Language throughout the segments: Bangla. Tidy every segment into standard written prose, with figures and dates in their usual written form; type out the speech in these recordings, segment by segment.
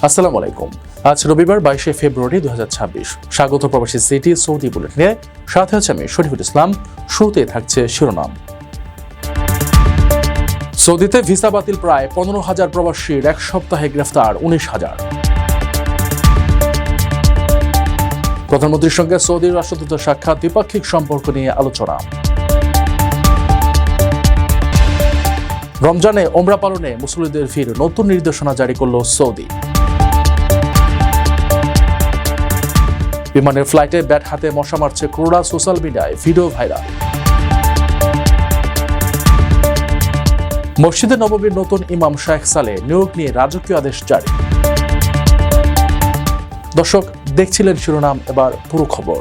আসসালামু আলাইকুম। আজ রবিবার 22শে ফেব্রুয়ারি 2026। স্বাগত প্রবাসী সিটি সৌদি বুলেটিনে, সাথে আছে আমি শরীফুল ইসলাম। শুরুতে থাকছে শিরোনাম। সৌদিতে ভিসা বাতিল প্রায় 15,000 প্রবাসীর, এক সপ্তাহে গ্রেফতার 19,000। প্রধানমন্ত্রীর সঙ্গে সৌদির রাষ্ট্রদূতের সাক্ষাৎ, দ্বিপাক্ষিক সম্পর্ক নিয়ে আলোচনা। রমজানে ওমরা পালনে মুসল্লিদের ভিড়, নতুন নির্দেশনা জারি করল সৌদি। বিমানের ফ্লাইটে ব্যাট হাতে মশা মারছে ক্রোড়া, সোশ্যাল মিডিয়ায় ভিডিও ভাইরাল। মসজিদে নববীর নতুন ইমাম শেখ সালেহ নিয়োগ নিয়ে রাজকীয় আদেশ জারি। দর্শক, দেখছিলেন শিরোনাম, এবার পুরো খবর।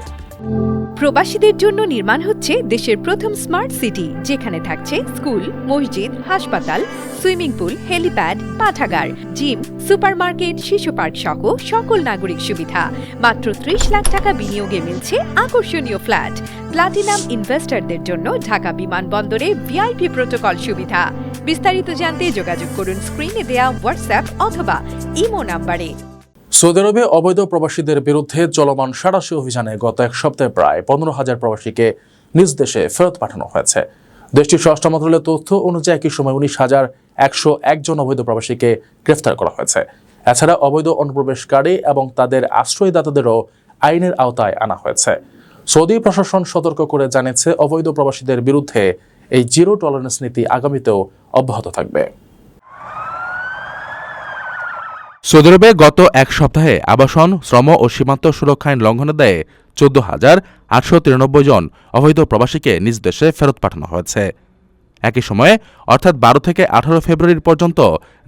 প্রবাসীদের জন্য নির্মাণ হচ্ছে দেশের প্রথম স্মার্ট সিটি, যেখানে থাকছে স্কুল, মসজিদ, হাসপাতাল, সুইমিং পুল, হেলিপ্যাড, পাঠাগার, জিম, সুপারমার্কেট, শিশু পার্ক সহ সকল নাগরিক সুবিধা। মাত্র 30 লাখ টাকা বিনিয়োগে মিলছে আকর্ষণীয় ফ্ল্যাট। প্লাটিনাম ইনভেস্টরদের জন্য ঢাকা বিমানবন্দরে ভিআইপি প্রোটোকল সুবিধা। বিস্তারিত জানতে যোগাযোগ করুন স্ক্রিনে দেয়া হোয়াটসঅ্যাপ অথবা ইমো নাম্বারে। সৌদি আরবে অবৈধ প্রবাসীদের বিরুদ্ধে চলমান সাঁড়াশি অভিযানে গত এক সপ্তাহে প্রায় 15,000 প্রবাসীকে নিজ দেশে ফেরত পাঠানো হয়েছে। দেশটির স্বরাষ্ট্র মন্ত্রণালয়ের তথ্য অনুযায়ী একই সময় 19,101 জন অবৈধ প্রবাসীকে গ্রেফতার করা হয়েছে। এছাড়া অবৈধ অনুপ্রবেশকারী এবং তাদের আশ্রয়দাতাদেরও আইনের আওতায় আনা হয়েছে। সৌদি প্রশাসন সতর্ক করে জানিয়েছে, অবৈধ প্রবাসীদের বিরুদ্ধে এই জিরো টলারেন্স নীতি আগামীতেও অব্যাহত থাকবে। সৌদি আরবে গত এক সপ্তাহে আবাসন, শ্রম ও সীমান্ত সুরক্ষা আইন লঙ্ঘনের দায়ে 14,893 জন অবৈধ প্রবাসীকে নিজ দেশে ফেরত পাঠানো হয়েছে। একই সময়ে অর্থাৎ 12 থেকে 18 ফেব্রুয়ারি পর্যন্ত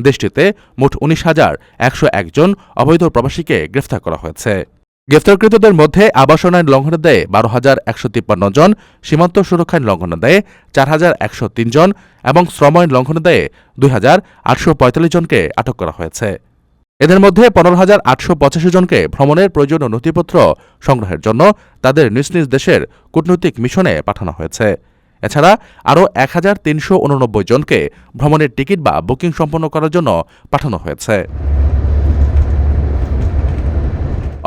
দেশটিতে মোট 19,101 জন অবৈধ প্রবাসীকে গ্রেফতার করা হয়েছে। গ্রেফতারকৃতদের মধ্যে আবাসন আইন লঙ্ঘনের দায়ে 12,153 জন, সীমান্ত সুরক্ষা আইন লঙ্ঘনের দায়ে 4,103 জন এবং শ্রম আইন লঙ্ঘনের দায়ে 2,845 জনকে আটক করা হয়েছে। এদের মধ্যে 15,885 জনকে ভ্রমণের প্রয়োজনীয় নথিপত্র সংগ্রহের জন্য তাদের নিজ নিজ দেশের কূটনৈতিক মিশনে পাঠানো হয়েছে। এছাড়া আরও 1,389 জনকে ভ্রমণের টিকিট বা বুকিং সম্পন্ন করার জন্য পাঠানো হয়েছে।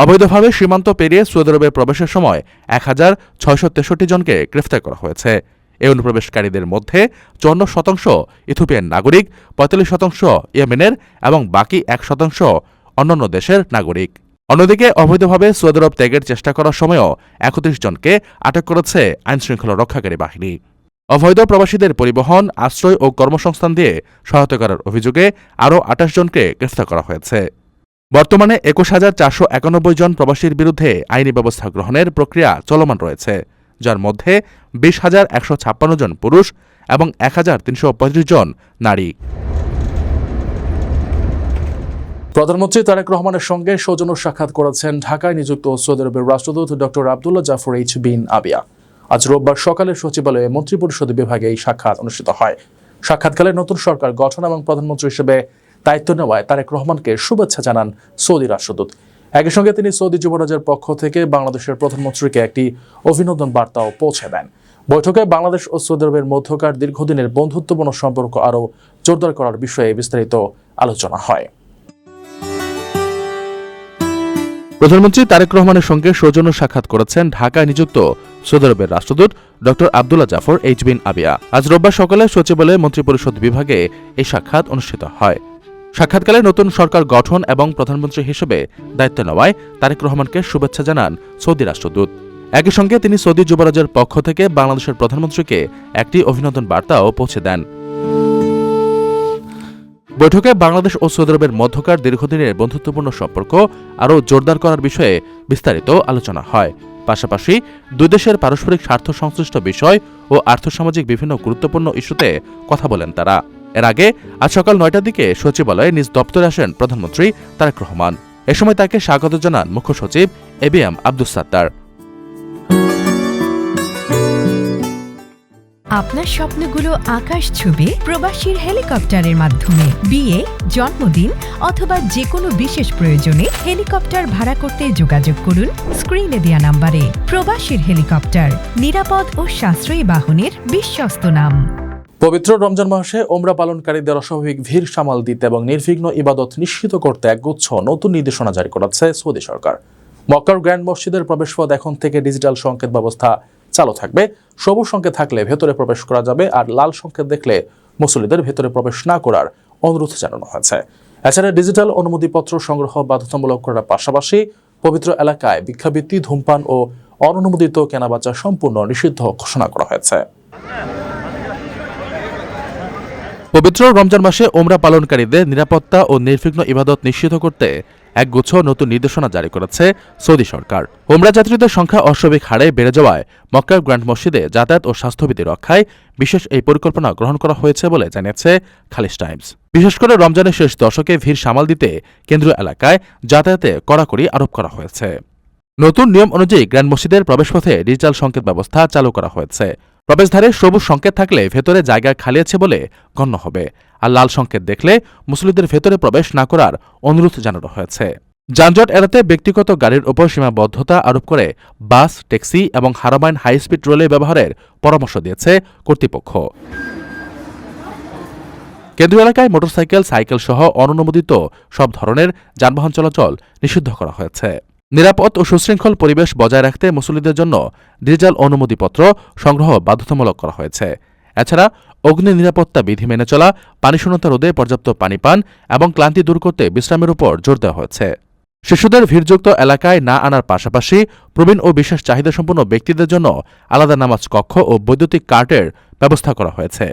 অবৈধভাবে সীমান্ত পেরিয়ে সৌদি আরবে প্রবেশের সময় 1,663 জনকে গ্রেফতার করা হয়েছে। এই অনুপ্রবেশকারীদের মধ্যে 54% ইথিওপিয়ান নাগরিক, 45% ইয়েমেনের এবং বাকি 1% অন্যান্য দেশের নাগরিক। অন্যদিকে অবৈধভাবে সৌদি আরব ত্যাগের চেষ্টা করার সময়ও 31 জনকে আটক করেছে আইনশৃঙ্খলা রক্ষাকারী বাহিনী। অবৈধ প্রবাসীদের পরিবহন, আশ্রয় ও কর্মসংস্থান দিয়ে সহায়তা করার অভিযোগে আরও 28 জনকে গ্রেফতার করা হয়েছে। বর্তমানে 21,491 জন প্রবাসীর বিরুদ্ধে আইনি ব্যবস্থা গ্রহণের প্রক্রিয়া চলমান রয়েছে, যার মধ্যে 20,156 জন পুরুষ এবং 1,335 জন নারী। প্রধানমন্ত্রী তারেক রহমানের সঙ্গে সৌজন্য সাক্ষাৎ করেছেন ঢাকায় নিযুক্ত সৌদি আরবের রাষ্ট্রদূত ডক্টর আবদুল্লাহ জাফর এইচ বিন আবিয়া। আজ রোববার সকালে সচিবালয়ে মন্ত্রিপরিষদ বিভাগে এই সাক্ষাৎ অনুষ্ঠিত হয়। সাক্ষাৎকালে নতুন সরকার গঠন এবং প্রধানমন্ত্রী হিসেবে দায়িত্ব নেওয়ায় তারেক রহমানকে শুভেচ্ছা জানান সৌদি রাষ্ট্রদূত। একই সঙ্গে তিনি সৌদি যুবরাজের পক্ষ থেকে বাংলাদেশের প্রধানমন্ত্রীকে একটি অভিনন্দন বার্তাও পৌঁছে দেন। বৈঠকে বাংলাদেশ ও সৌদি আরবের মধ্যকার দীর্ঘদিনের বন্ধুত্বপূর্ণ সম্পর্ক আরও জোরদার করার বিষয়ে বিস্তারিত আলোচনা হয়। প্রধানমন্ত্রী তারেক রহমানের সঙ্গে সৌজন্য সাক্ষাৎ করেছেন ঢাকায় নিযুক্ত সৌদি আরবের রাষ্ট্রদূত ডক্টর আবদুল্লাহ জাফর এইচ বিন আবিয়া। আজ রোববার সকালে সচিবালয়ে মন্ত্রিপরিষদ বিভাগে এই সাক্ষাৎ অনুষ্ঠিত হয়। সাক্ষাৎকালে নতুন সরকার গঠন এবং প্রধানমন্ত্রী হিসেবে দায়িত্ব নেওয়ায় তারেক রহমানকে শুভেচ্ছা জানান সৌদি রাষ্ট্রদূত। একই সঙ্গে তিনি সৌদি যুবরাজের পক্ষ থেকে বাংলাদেশের প্রধানমন্ত্রীকে একটি অভিনন্দন বার্তাও পৌঁছে দেন। বৈঠকে বাংলাদেশ ও সৌদি আরবের মধ্যকার দীর্ঘদিনের বন্ধুত্বপূর্ণ সম্পর্ক আরও জোরদার করার বিষয়ে বিস্তারিত আলোচনা হয়। পাশাপাশি দুই দেশের পারস্পরিক স্বার্থ সংশ্লিষ্ট বিষয় ও আর্থসামাজিক বিভিন্ন গুরুত্বপূর্ণ ইস্যুতে কথা বলেন তারা। এর আগে আজ সকাল 9টার দিকে সচিবালয়ে নিজ দপ্তরে আসেন প্রধানমন্ত্রী তারেক রহমান। এ সময় তাকে স্বাগত জানান মুখ্য সচিব এবিএম আব্দুস সাত্তার। আপনার স্বপ্নগুলো আকাশ ছুবে প্রবাসীর হেলিকপ্টারের মাধ্যমে। বিয়ে, জন্মদিন অথবা যে কোনো বিশেষ প্রয়োজনে হেলিকপ্টার ভাড়া করতে যোগাযোগ করুন স্ক্রিনে দেয়া নাম্বারে। প্রবাসীর হেলিকপ্টার, নিরাপদ ও সাশ্রয়ী বাহনের বিশ্বস্ত নাম। পবিত্র রমজান মাসে ওমরা পালনকারীদের অস্বাভাবিক ভিড় সামাল দিতে এবং নির্বিঘ্ন ইবাদত নিশ্চিত করতে একগুচ্ছ নতুন নির্দেশনা জারি করেছে সৌদি সরকার। মক্কার গ্র্যান্ড মসজিদের প্রবেশপথ এখন থেকে ডিজিটাল সংকেত ব্যবস্থা চালু থাকবে। সবুজ সংকেত থাকলে ভেতরে প্রবেশ করা যাবে, আর লাল সংকেত দেখলে মুসল্লিদের ভেতরে প্রবেশ না করার অনুরোধ জানানো হয়েছে। এছাড়া ডিজিটাল অনুমতিপত্র সংগ্রহ বাধ্যতামূলক করার পাশাপাশি পবিত্র এলাকায় ভিক্ষাবৃত্তি, ধূমপান ও অননুমোদিত কেনাবেচা সম্পূর্ণ নিষিদ্ধ ঘোষণা করা হয়েছে। পবিত্র রমজান মাসে ওমরা পালনকারীদের নিরাপত্তা ও নির্বিঘ্ন ইবাদত নিশ্চিত করতে একগুচ্ছ নতুন নির্দেশনা জারি করেছে সৌদি সরকার। ওমরা যাত্রীদের সংখ্যা অস্বাভাবিক হারে বেড়ে যাওয়ায় মক্কার গ্র্যান্ড মসজিদে যাতায়াত ও স্বাস্থ্যবিধি রক্ষায় বিশেষ এই পরিকল্পনা গ্রহণ করা হয়েছে বলে জানিয়েছে খালিজ টাইমস। বিশেষ করে রমজানের শেষ দশকে ভিড় সামাল দিতে কেন্দ্রীয় এলাকায় যাতায়াতে কড়াকড়ি আরোপ করা হয়েছে। নতুন নিয়ম অনুযায়ী গ্র্যান্ড মসজিদের প্রবেশপথে ডিজিটাল সংকেত ব্যবস্থা চালু করা হয়েছে। প্রবেশদ্বারে সবুজ সংকেত থাকলে ভেতরে জায়গা খালি আছে বলে গণ্য হবে, আর লাল সংকেত দেখলে মুসল্লিদের ভেতরে প্রবেশ না করার অনুরোধ জানানো হয়েছে। যানজট এড়াতে ব্যক্তিগত গাড়ির উপর সীমাবদ্ধতা আরোপ করে বাস, ট্যাক্সি এবং হারামাইন হাই স্পিড রেলওয়ে ব্যবহারের পরামর্শ দিয়েছে কর্তৃপক্ষ। কেন্দ্রীয় এলাকায় মোটরসাইকেল, সাইকেল সহ অননুমোদিত সব ধরনের যানবাহন চলাচল নিষিদ্ধ করা হয়েছে। নিরাপদ ও সুশৃঙ্খল পরিবেশ বজায় রাখতে মুসল্লিদের জন্য ডিজিটাল অনুমতিপত্র সংগ্রহ বাধ্যতামূলক করা হয়েছে। এছাড়া অগ্নি নিরাপত্তা বিধি মেনে চলা, পানিশূন্যতা রোধে পর্যাপ্ত পানি পান এবং ক্লান্তি দূর করতে বিশ্রামের উপর জোর দেওয়া হয়েছে। শিশুদের ভিড়যুক্ত এলাকায় না আনার পাশাপাশি প্রবীণ ও বিশেষ চাহিদাসম্পন্ন ব্যক্তিদের জন্য আলাদা নামাজ কক্ষ ও বৈদ্যুতিক কার্টের ব্যবস্থা করা হয়েছে।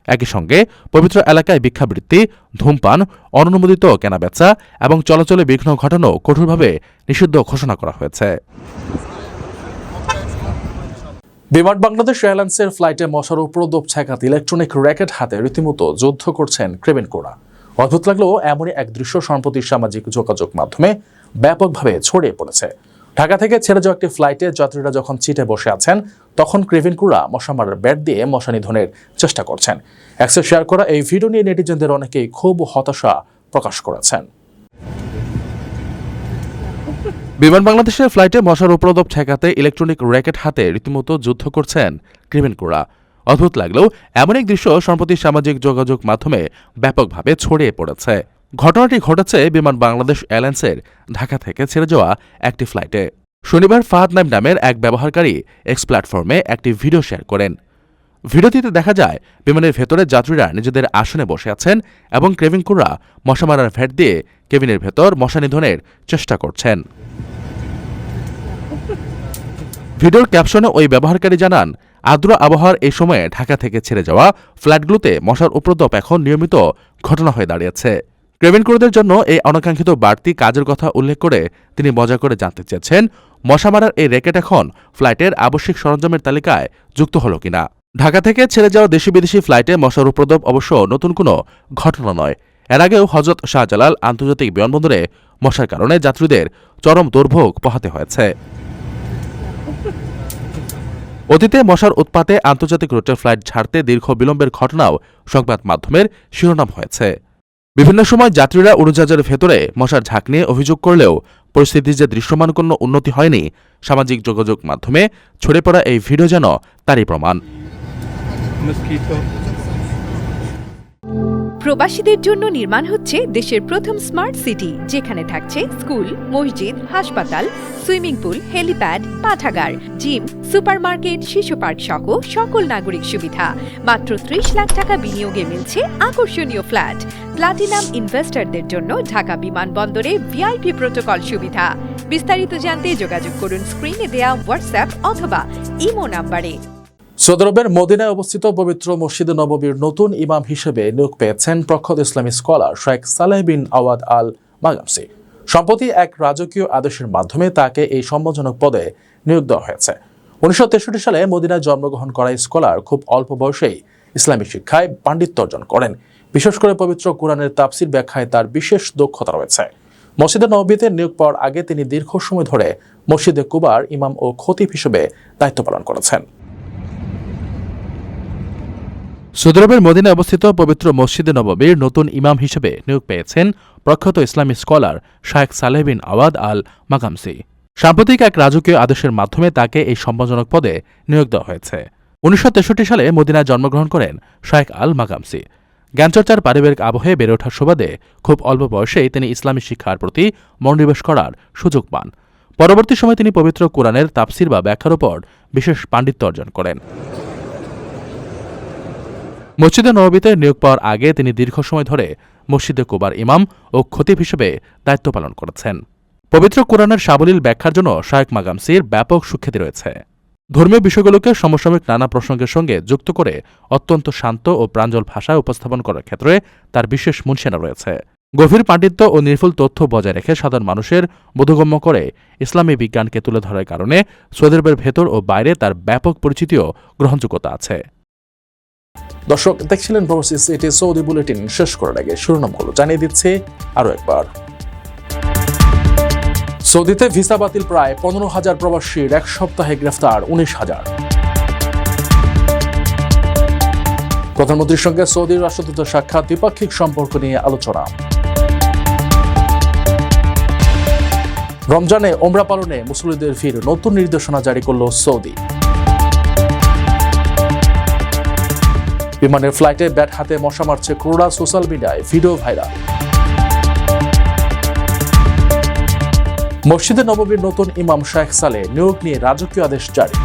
একই সঙ্গে পবিত্র এলাকায় ভিক্ষাবৃত্তি, ধূমপান, অননুমোদিত কেনাবেচা এবং চলাচলে বিঘ্ন ঘটানো কঠোরভাবে নিষিদ্ধ ঘোষণা করা হয়েছে। বিমান বাংলাদেশ এয়ারলাইন্সের ফ্লাইটে মশার উপদ্রব ঠেকাতে ইলেকট্রনিক র্যাকেট হাতে রীতিমতো যুদ্ধ করছেন কেবিন ক্রুরা। অদ্ভুত লাগলেও এমনই এক দৃশ্য সম্প্রতি সামাজিক যোগাযোগ মাধ্যমে ব্যাপকভাবে ছড়িয়ে পড়েছে। ঢাকা থেকে ছেড়ে যাওয়া একটি ফ্লাইটে যাত্রীরা যখন সিটে বসে আছেন, তখন কেবিন ক্রুরা মশা মারার ব্যাট দিয়ে মশা নিধনের চেষ্টা করছেন। অ্যাক্সেস শেয়ার করা এই ভিডিও নিয়ে নেটিজেনদের অনেকেই খুব হতাশা প্রকাশ করেছেন। বিমান বাংলাদেশের ফ্লাইটে মশার উপদ্রব ঠেকাতে ইলেকট্রনিক র্যাকেট হাতে রীতিমতো যুদ্ধ করছেন কেবিন ক্রুরা। অদ্ভুত লাগলেও এমন এক দৃশ্য সম্প্রতি সামাজিক যোগাযোগ মাধ্যমে ব্যাপকভাবে ছড়িয়ে পড়েছে। ঘটনাটি ঘটেছে বিমান বাংলাদেশ এয়ারলাইন্সের ঢাকা থেকে ছেড়ে যাওয়া একটি ফ্লাইটে। শনিবার ফাহাদ নাইম নামের এক ব্যবহারকারী এক্স প্ল্যাটফর্মে একটি ভিডিও শেয়ার করেন। ভিডিওটিতে দেখা যায় বিমানের ভেতরে যাত্রীরা নিজেদের আসনে বসে আছেন এবং কেবিন ক্রুরা মশা মারার ভ্যাট দিয়ে কেবিনের ভেতর মশা নিধনের চেষ্টা করছেন। ভিডিওর ক্যাপশনে ওই ব্যবহারকারী জানান, আর্দ্র আবহাওয়ার এই সময়ে ঢাকা থেকে ছেড়ে যাওয়া ফ্লাইটগুলোতে মশার উপদ্রব এখন নিয়মিত ঘটনা হয়ে দাঁড়িয়েছে। কেবিন ক্রুদের জন্য এই অনাকাঙ্ক্ষিত বাড়তি কাজের কথা উল্লেখ করে তিনি মজা করে জানতে চেয়েছেন, মশা মারার এই র্যাকেট এখন ফ্লাইটের আবশ্যিক সরঞ্জামের তালিকায় যুক্ত হল কিনা। ঢাকা থেকে ছেড়ে যাওয়া দেশি বিদেশি ফ্লাইটে মশার উপদ্রব অবশ্য নতুন কোনো ঘটনা নয়। এর আগেও হজরত শাহজালাল আন্তর্জাতিক বিমানবন্দরে মশার কারণে যাত্রীদের চরম দুর্ভোগ পোহাতে হয়েছে। অতীতে মশার উৎপাতে আন্তর্জাতিক রুটের ফ্লাইট ছাড়তে দীর্ঘ বিলম্বের ঘটনাও সংবাদ মাধ্যমের শিরোনাম হয়েছে। বিভিন্ন সময় যাত্রীরা উড়োজাহাজের ভেতরে মশার ঝাঁক নিয়ে অভিযোগ করলেও পরিস্থিতির যে দৃশ্যমান কোনো উন্নতি হয়নি, সামাজিক যোগাযোগ মাধ্যমে ছড়িয়ে পড়া এই ভিডিও যেন তারই প্রমাণ। প্রবাসীদের জন্য নির্মাণ হচ্ছে দেশের প্রথম স্মার্ট সিটি, যেখানে থাকছে স্কুল, মসজিদ, হাসপাতাল, সুইমিং পুল, হেলিপ্যাড, পাঠাগার, জিম, সুপারমার্কেট, শিশু পার্ক সহ সকল নাগরিক সুবিধা। মাত্র ৩০ লাখ টাকা বিনিয়োগে মিলছে আকর্ষণীয় ফ্ল্যাট। প্লাটিনাম ইনভেস্টরদের জন্য ঢাকা বিমানবন্দরে ভিআইপি প্রোটোকল সুবিধা। বিস্তারিত জানতে যোগাযোগ করুন স্ক্রিনে দেয়া হোয়াটসঅ্যাপ অথবা ইমো নাম্বারে। সৌদি আরবের মদিনায় অবস্থিত পবিত্র মসজিদে নববীর নতুন ইমাম হিসেবে নিয়োগ পেয়েছেন প্রখ্যাত ইসলামী স্কলার শেখ সালেহ বিন আওয়াদ আল মাগামসি। সম্প্রতি এক রাজকীয় আদেশের মাধ্যমে তাকে এই সম্মানজনক পদে নিয়োগ দেওয়া হয়েছে। 1963 সালে মদিনায় জন্মগ্রহণ করা স্কলার খুব অল্প বয়সেই ইসলামী শিক্ষায় পাণ্ডিত্য অর্জন করেন। বিশেষ করে পবিত্র কুরআনের তাফসির ব্যাখ্যায় তার বিশেষ দক্ষতা রয়েছে। মসজিদে নববীতে নিয়োগ পাওয়ার আগে তিনি দীর্ঘ সময় ধরে মসজিদে কুবার ইমাম ও খতিব হিসেবে দায়িত্ব পালন করেছেন। সৌদি আরবের মদিনায় অবস্থিত পবিত্র মসজিদে নববীর নতুন ইমাম হিসেবে নিয়োগ পেয়েছেন প্রখ্যাত ইসলামী স্কলার শেখ সালেহ বিন আওয়াদ আল মাগামসি। সাম্প্রতিক এক রাজকীয় আদেশের মাধ্যমে তাকে এই সম্মানজনক পদে নিয়োগ দেওয়া হয়েছে। 1963 সালে মদিনায় জন্মগ্রহণ করেন শায়েখ আল মাকামসি। জ্ঞানচর্চার পারিবারিক আবহে বেড়ে ওঠার সুবাদে খুব অল্প বয়সেই তিনি ইসলামী শিক্ষার প্রতি মনোনিবেশ করার সুযোগ পান। পরবর্তী সময়ে তিনি পবিত্র কোরআনের তাফসির বা ব্যাখ্যার উপর বিশেষ পাণ্ডিত্য অর্জন করেন। মসজিদে নববীতে নিয়োগ পাওয়ার আগে তিনি দীর্ঘ সময় ধরে মসজিদে কুবার ইমাম ও খতিব হিসেবে দায়িত্ব পালন করেছেন। পবিত্র কোরআনের সাবলীল ব্যাখ্যার জন্য শায়েখ মাকামসির ব্যাপক সুখ্যাতি রয়েছে। ধর্মীয় বিষয়গুলোকে সমসাময়িক নানা প্রসঙ্গের সঙ্গে যুক্ত করে অত্যন্ত শান্ত ও প্রাঞ্জল ভাষায় উপস্থাপন করার ক্ষেত্রে তার বিশেষ মুনশিয়ানা রয়েছে। গভীর পাণ্ডিত্য ও নির্ভুল তথ্য বজায় রেখে সাধারণ মানুষের বোধগম্য করে ইসলামী বিজ্ঞানকে তুলে ধরার কারণে সৌদি আরবের ভেতর ও বাইরে তার ব্যাপক পরিচিতি ও গ্রহণযোগ্যতা আছে। দর্শক দেখছিলেন প্রবাসী সিটি সৌদি বুলেটিন। শেষ করার আগে শিরোনামগুলো জানিয়ে দিচ্ছে আরও একবার। সৌদিতে ভিসা বাতিল প্রায় 15,000 প্রবাসীর, এক সপ্তাহে গ্রেফতার 19,000। প্রধানমন্ত্রীর সঙ্গে সৌদির রাষ্ট্রদূতের সাক্ষাৎ, দ্বিপাক্ষিক সম্পর্ক নিয়ে আলোচনা। রমজানে ওমরা পালনে মুসল্লিদের ভিড়, নতুন নির্দেশনা জারি করল সৌদি। বিমানের ফ্লাইটে ব্যাট হাতে মশা মারছে ক্রোড়া, সোশ্যাল মিডিয়ায় ভিডিও ভাইরাল। মসজিদে নববীর নতুন ইমাম শায়েখ সালেহ নিয়োগ নিয়ে রাজকীয় আদেশ জারি।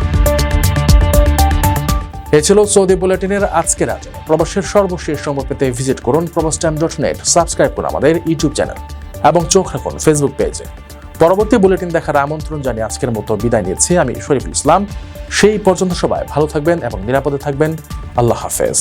এ ছিল সৌদি বুলেটিনের আজকের আয়োজন। প্রবাসের সর্বশেষ সংবাদ পেতে ভিজিট করুন probastime.net, সাবস্ক্রাইব করুন আমাদের ইউটিউব চ্যানেল এবং চোখ রাখুন ফেসবুক পেজে। পরবর্তী বুলেটিন দেখার আমন্ত্রণ জানিয়ে আজকের মতো বিদায় নিচ্ছি আমি শরীফুল ইসলাম। সেই পর্যন্ত সবাই ভালো থাকবেন এবং নিরাপদে থাকবেন। আল্লাহ হাফেজ।